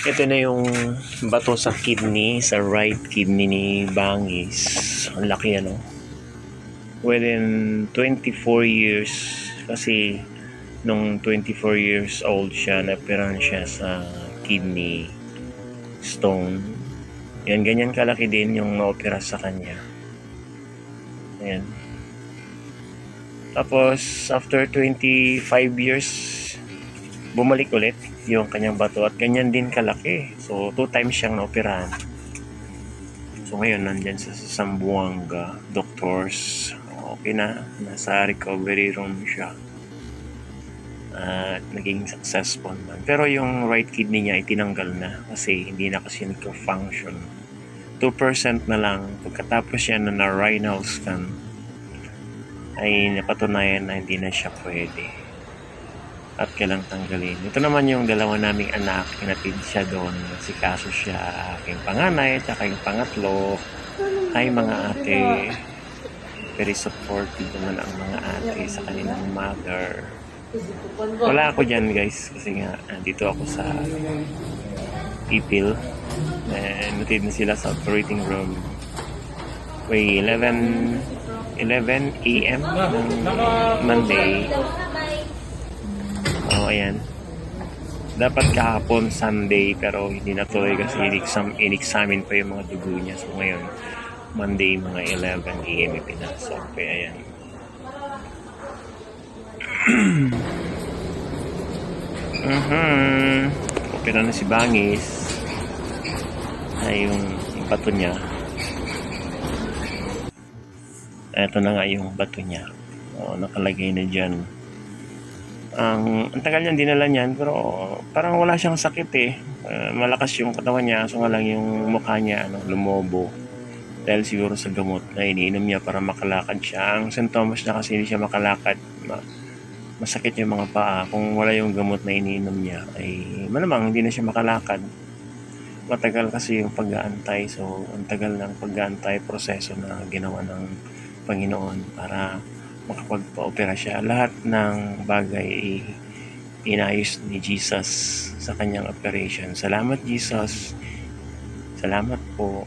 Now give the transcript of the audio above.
Ito na yung bato sa kidney, sa right kidney ni Bangis. Ang laki ano. Within 24 years, kasi nung 24 years old siya, napiran siya sa kidney stone. Yan, ganyan kalaki din yung na-opera sa kanya. Ayan. Tapos, after 25 years, bumalik ulit yung kanyang bato at ganyan din kalaki. So, 2 times siyang naoperahan. So, ngayon, nandyan sa Zamboanga doctors. Okay na. Nasa recovery room siya. At naging successful man. Pero yung right kidney niya itinanggal na kasi hindi na kasi nagka-function. 2% na lang. Pagkatapos yan na renal scan, ay napatunayan na hindi na siya pwede at kailang tanggalin. Ito naman yung dalawa naming anak, kinatid siya doon, si kaso siya, aking panganay at yung pangatlo. Ay mga ate, very supportive naman ang mga ate sa kanilang mother. Wala ako dyan guys kasi nga dito ako sa Ipil and natid na sila sa operating room. May 11 a.m. Monday. Ayan. Dapat kahapon Sunday pero hindi natuloy kasi in-examine pa yung mga dugo niya. So ngayon, Monday mga 11 a.m. ipinasok. Kaya ayan. Opera na si Bangis. Ay yung bato niya. Ito na nga yung bato niya. Nakalagay na dyan. Ang tagal niyang dinala niyan pero parang wala siyang sakit eh. Malakas yung katawan niya, so nga lang yung mukha niya lumobo dahil siguro sa gamot na iniinom niya para makalakad siya. Ang sintomas na kasi hindi siya makalakad, masakit yung mga paa. Kung wala yung gamot na iniinom niya ay malamang hindi na siya makalakad. Matagal kasi yung pag-aantay, so ang tagal ng pag-aantay proseso na ginawa ng Panginoon para makapagpa-opera siya. Lahat ng bagay inayos ni Jesus sa kanyang operation. Salamat Jesus. Salamat po.